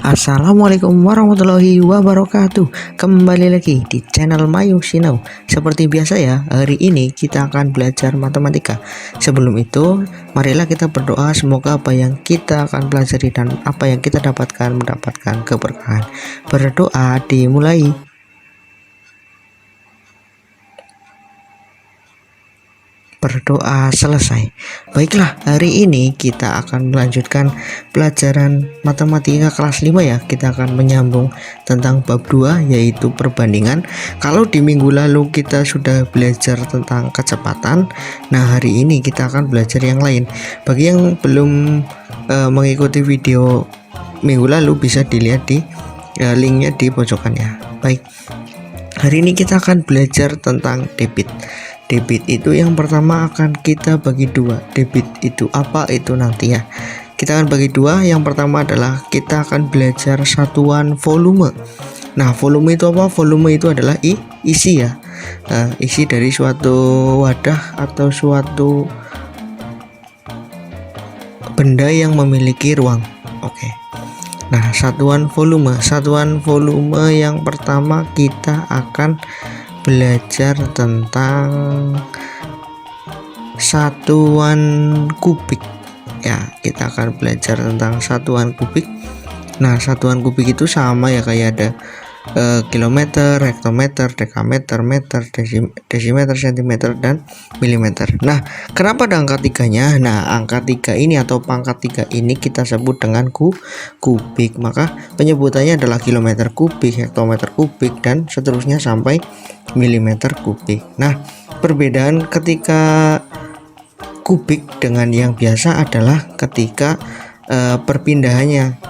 Assalamualaikum warahmatullahi wabarakatuh. Kembali lagi di channel Mayu Sinau. Seperti biasa ya, hari ini kita akan belajar matematika. Sebelum itu, marilah kita berdoa semoga apa yang kita akan pelajari dan apa yang kita dapatkan mendapatkan keberkahan. Berdoa dimulai. Berdoa selesai. Baiklah, hari ini kita akan melanjutkan pelajaran matematika kelas 5 ya. Kita akan menyambung tentang bab 2 yaitu perbandingan. Kalau di minggu lalu kita sudah belajar tentang kecepatan, nah hari ini kita akan belajar yang lain. Bagi yang belum mengikuti video minggu lalu bisa dilihat di linknya di pojokan ya. Baik, hari ini kita akan belajar tentang debit. Debit itu yang pertama akan kita bagi dua. Debit itu apa, itu nanti ya. Kita akan bagi dua. Yang pertama adalah kita akan belajar satuan volume. Nah, volume itu apa? Volume itu adalah isi ya. Isi dari suatu wadah atau suatu benda yang memiliki ruang. Oke. Nah, satuan volume. Satuan volume yang pertama kita akan belajar tentang satuan kubik ya. Kita akan belajar tentang satuan kubik. Nah, satuan kubik itu sama ya, kayak ada kilometer, hektometer, dekameter, meter, desimeter, sentimeter, dan milimeter. Nah, kenapa ada angka tiganya? Nah, angka 3 ini atau pangkat 3 ini kita sebut dengan kubik. Maka penyebutannya adalah kilometer kubik, hektometer kubik, dan seterusnya sampai milimeter kubik. Nah, perbedaan ketika kubik dengan yang biasa adalah ketika perpindahannya,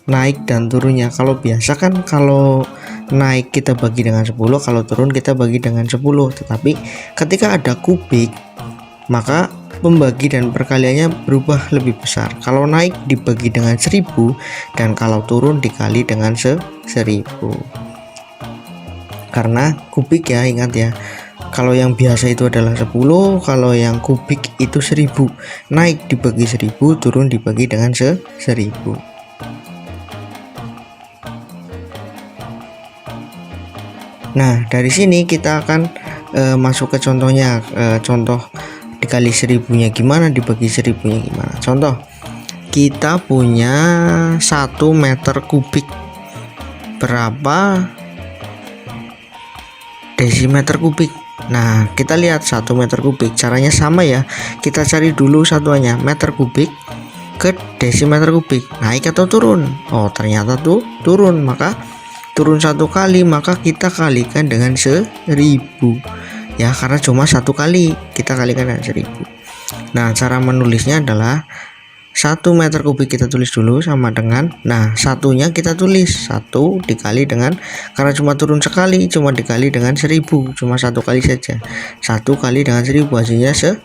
naik dan turunnya. Kalau biasa kan kalau naik kita bagi dengan 10, kalau turun kita bagi dengan 10. Tetapi ketika ada kubik, maka pembagi dan perkaliannya berubah lebih besar. Kalau naik dibagi dengan 1000 dan kalau turun dikali dengan 1000. Karena kubik ya, ingat ya. Kalau yang biasa itu adalah 10, kalau yang kubik itu 1000. Naik dibagi 1000, turun dibagi dengan 1000. Nah, dari sini kita akan masuk ke contohnya. Contoh dikali 1000-nya gimana, dibagi 1000-nya gimana. Contoh, kita punya 1 meter kubik. Berapa desimeter kubik? Nah, kita lihat 1 meter kubik. Caranya sama ya. Kita cari dulu satuannya, meter kubik ke desimeter kubik. Naik atau turun? Oh, ternyata tuh turun. Maka turun 1 kali, maka kita kalikan dengan 1000 ya, karena cuma 1 kali kita kalikan dengan 1000. Nah, cara menulisnya adalah 1 meter kubik kita tulis dulu sama dengan, nah satunya kita tulis 1 dikali dengan, karena cuma turun sekali cuma dikali dengan 1000, cuma 1 kali saja. 1 kali dengan 1000 hasilnya 1000,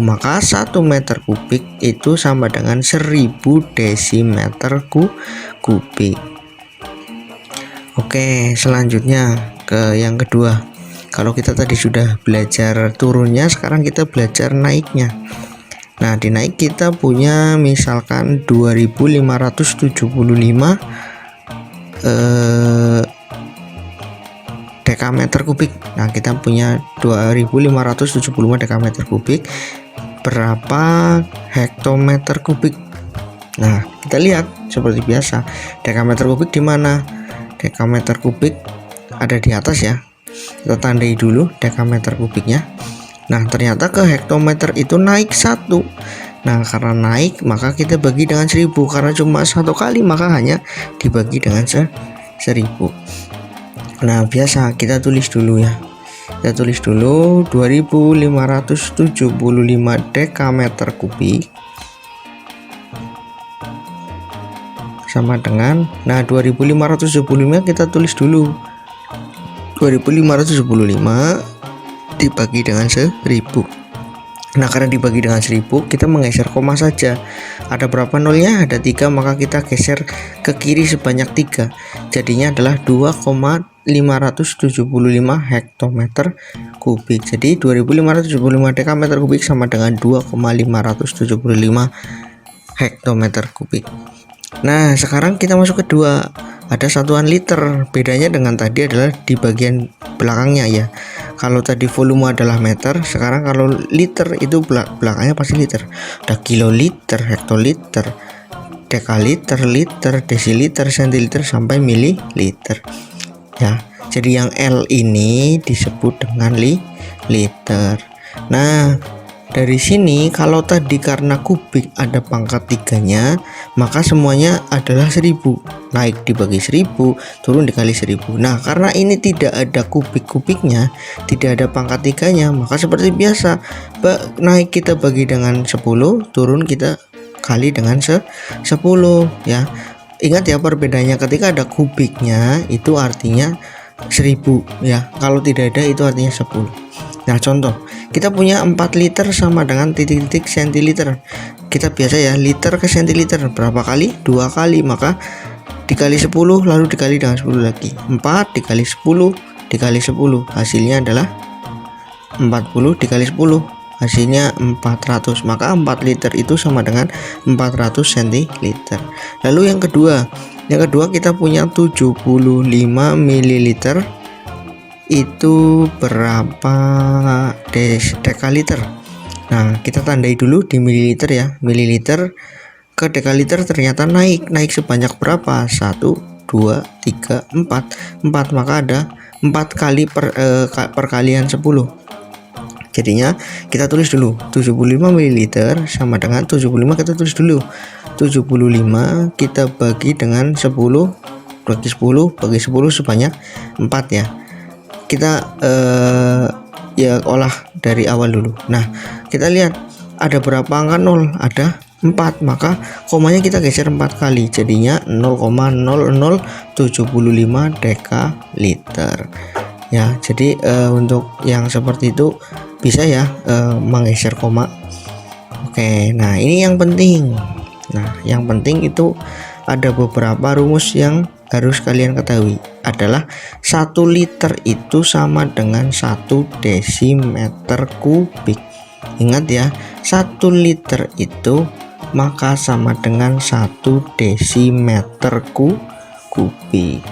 maka 1 meter kubik itu sama dengan 1000 desimeter kubik. Oke, selanjutnya ke yang kedua. Kalau kita tadi sudah belajar turunnya, sekarang kita belajar naiknya. Nah, di naik kita punya misalkan 2575 dekameter kubik. Nah, kita punya 2575 dekameter kubik. Berapa hektometer kubik? Nah, kita lihat seperti biasa. Dekameter kubik di mana? Dekameter kubik ada di atas ya. Kita tandai dulu dekameter kubiknya. Nah, ternyata ke hektometer itu naik 1. Nah, karena naik maka kita bagi dengan 1000. Karena cuma 1 kali maka hanya dibagi dengan 1000. Nah, biasa kita tulis dulu ya. Kita tulis dulu 2575 dekameter kubik sama dengan, nah 2575 kita tulis dulu 2575 dibagi dengan 1000. Nah, karena dibagi dengan 1000 kita menggeser koma saja. Ada berapa nolnya? Ada 3, maka kita geser ke kiri sebanyak 3. Jadinya adalah 2,575 hektometer kubik. Jadi 2575 dekameter kubik sama dengan 2,575 hektometer kubik. Nah, sekarang kita masuk kedua. Ada satuan liter. Bedanya dengan tadi adalah di bagian belakangnya ya. Kalau tadi volume adalah meter, sekarang kalau liter itu belakangnya pasti liter. Ada kiloliter, hektoliter, dekaliter, liter, desiliter, sentiliter sampai mililiter. Ya. Jadi yang L ini disebut dengan liter. Nah, dari sini kalau tadi karena kubik ada pangkat 3-nya, maka semuanya adalah 1000. Naik dibagi 1000, turun dikali 1000. Nah, karena ini tidak ada kubik-kubiknya, tidak ada pangkat 3-nya, maka seperti biasa, naik kita bagi dengan 10, turun kita kali dengan 10 ya. Ingat ya, perbedaannya ketika ada kubiknya itu artinya 1000 ya. Kalau tidak ada itu artinya 10. Nah, contoh, kita punya 4 liter sama dengan titik-titik sentiliter. Kita biasa ya, liter ke sentiliter berapa kali? 2 kali, maka dikali 10 lalu dikali dengan 10 lagi. 4 dikali 10 dikali 10 hasilnya adalah 40 dikali 10 hasilnya 400. Maka 4 liter itu sama dengan 400 centiliter. Lalu yang kedua kita punya 75 mililiter. Itu berapa dekaliter? Nah, kita tandai dulu di mililiter ya. Mililiter ke dekaliter ternyata naik sebanyak berapa? 1, 2, 3, 4, maka ada 4 kali perkalian 10. Jadinya kita tulis dulu 75 ml sama dengan 75, kita tulis dulu 75 kita bagi dengan 10 bagi 10 bagi 10 sebanyak 4 ya. Kita ya olah dari awal dulu. Nah, kita lihat ada berapa angka 0? Ada 4, maka komanya kita geser 4 kali, jadinya 0,0075 dekaliter ya. Jadi untuk yang seperti itu bisa ya menggeser koma. Oke, nah ini yang penting. Nah, yang penting itu ada beberapa rumus yang harus kalian ketahui. Adalah 1 liter itu sama dengan 1 desimeter kubik. Ingat ya, 1 liter itu maka sama dengan 1 desimeter kubik.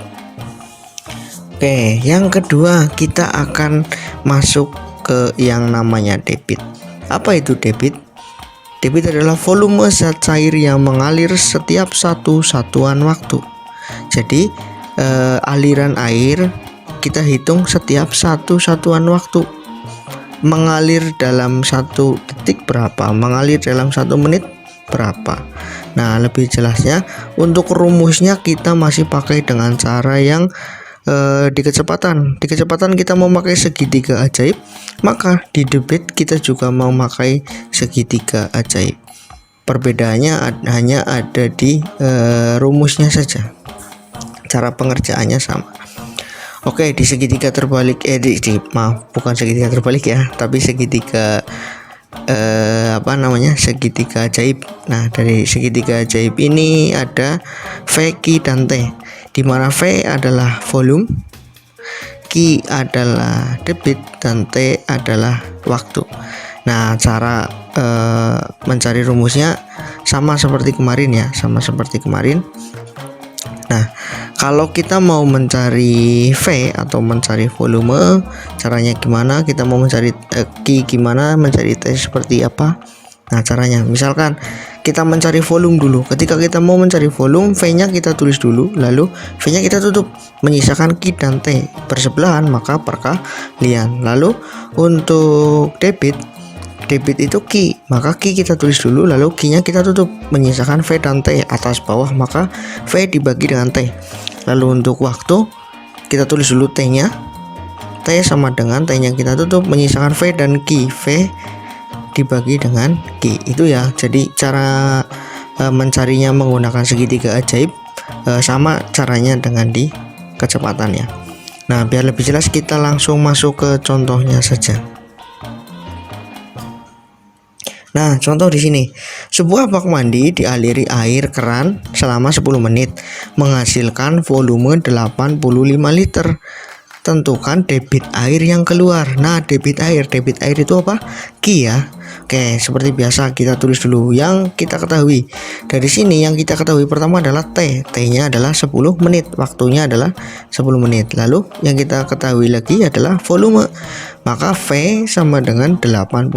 Oke, yang kedua kita akan masuk ke yang namanya debit. Apa itu debit? Debit adalah volume zat cair yang mengalir setiap satu satuan waktu. Jadi aliran air kita hitung setiap satu satuan waktu. Mengalir dalam 1 detik berapa? Mengalir dalam 1 menit berapa? Nah, lebih jelasnya untuk rumusnya kita masih pakai dengan cara yang di kecepatan. Di kecepatan kita mau pakai segitiga ajaib, maka di debit kita juga mau pakai segitiga ajaib. Perbedaannya hanya ada di rumusnya saja. Cara pengerjaannya sama. Oke, di segitiga terbalik maaf, bukan segitiga terbalik ya, tapi segitiga segitiga ajaib. Nah, dari segitiga ajaib ini ada V, Q, dan T, di mana V adalah volume, Q adalah debit, dan T adalah waktu. Nah, cara mencari rumusnya sama seperti kemarin ya, Nah, kalau kita mau mencari V atau mencari volume, caranya gimana? Kita mau mencari Q gimana? Mencari T seperti apa? Nah, caranya misalkan kita mencari volume dulu. Ketika kita mau mencari volume, V-nya kita tulis dulu, lalu V-nya kita tutup, menyisakan Q dan T bersebelahan, maka perkalian. Lalu untuk debit itu Q, maka Q kita tulis dulu, lalu Q-nya kita tutup, menyisakan V dan T atas bawah, maka V dibagi dengan T. Lalu untuk waktu kita tulis dulu T-nya, T sama dengan T-nya kita tutup, menyisakan V dan Q, V dibagi dengan Q. Itu ya. Jadi cara mencarinya menggunakan segitiga ajaib sama caranya dengan di kecepatan ya. Nah, biar lebih jelas kita langsung masuk ke contohnya saja. Nah, contoh di sini, sebuah bak mandi dialiri air keran selama 10 menit, menghasilkan volume 85 liter. tentukan debit air yang keluar. Nah, debit air itu apa? Q ya. Oke, seperti biasa kita tulis dulu yang kita ketahui. Dari sini yang kita ketahui pertama adalah T-nya adalah 10 menit, waktunya adalah 10 menit. Lalu yang kita ketahui lagi adalah volume. Maka V sama dengan 85.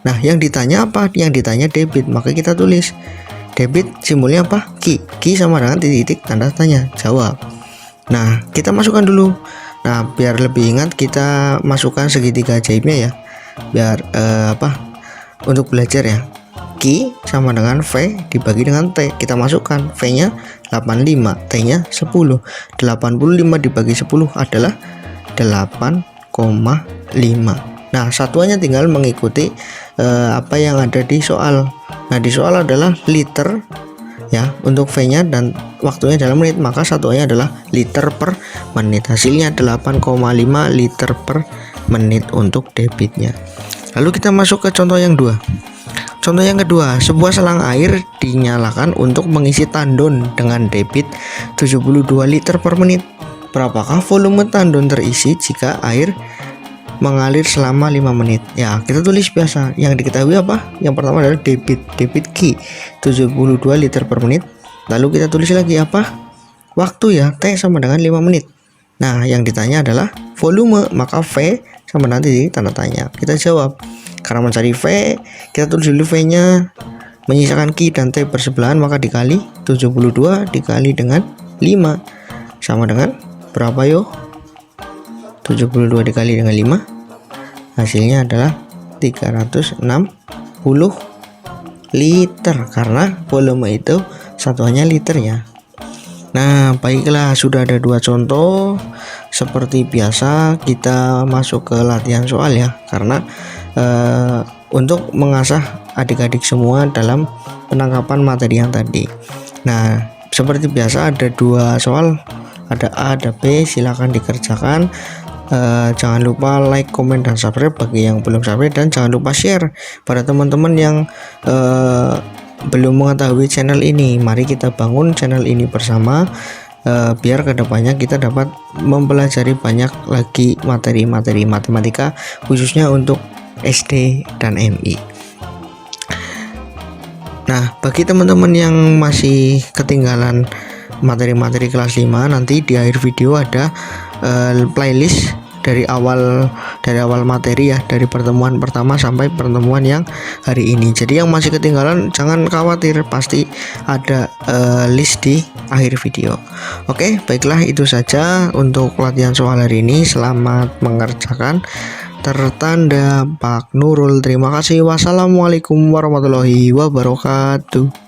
Nah, yang ditanya apa? Yang ditanya debit, maka kita tulis debit simbolnya apa? Q sama dengan titik-titik tanda tanya. Jawab. Nah, kita masukkan dulu. Nah, biar lebih ingat kita masukkan segitiga ajaibnya ya. Biar untuk belajar ya. Q sama dengan V dibagi dengan T. Kita masukkan V-nya 85, T-nya 10. 85 dibagi 10 adalah 8,5. Nah, satuannya tinggal mengikuti apa yang ada di soal. Nah, di soal adalah liter ya untuk V-nya dan waktunya dalam menit, maka satuannya adalah liter per menit. Hasilnya 8,5 liter per menit untuk debitnya. Lalu kita masuk ke contoh yang 2. Contoh yang kedua, sebuah selang air dinyalakan untuk mengisi tandon dengan debit 72 liter per menit. Berapakah volume tandon terisi jika air mengalir selama 5 menit? Ya, kita tulis biasa. Yang diketahui apa? Yang pertama adalah debit Q 72 liter per menit. Lalu kita tulis lagi apa? Waktu ya, T sama dengan 5 menit. Nah, yang ditanya adalah volume, maka V sama nanti tanda tanya. Kita jawab. Karena mencari V, kita tulis dulu V-nya, menyisakan Q dan T bersebelahan, maka dikali 72 dikali dengan 5 sama dengan berapa yo? 72 dikali dengan 5 hasilnya adalah 360 liter karena volume itu satuannya liter ya. Nah, baiklah, sudah ada 2 contoh. Seperti biasa kita masuk ke latihan soal ya, karena untuk mengasah adik-adik semua dalam penangkapan materi yang tadi. Nah, seperti biasa ada 2 soal, ada A, ada B, silahkan dikerjakan. Jangan lupa like, komen, dan subscribe bagi yang belum subscribe, dan jangan lupa share pada teman-teman yang belum mengetahui channel ini. Mari kita bangun channel ini bersama, biar kedepannya kita dapat mempelajari banyak lagi materi-materi matematika khususnya untuk SD dan MI. Nah, bagi teman-teman yang masih ketinggalan materi-materi kelas 5, nanti di akhir video ada playlist dari awal materi ya, dari pertemuan pertama sampai pertemuan yang hari ini. Jadi yang masih ketinggalan jangan khawatir, pasti ada list di akhir video. Oke, baiklah, itu saja untuk latihan soal hari ini. Selamat mengerjakan. Tertanda Pak Nurul. Terima kasih. Wassalamualaikum warahmatullahi wabarakatuh.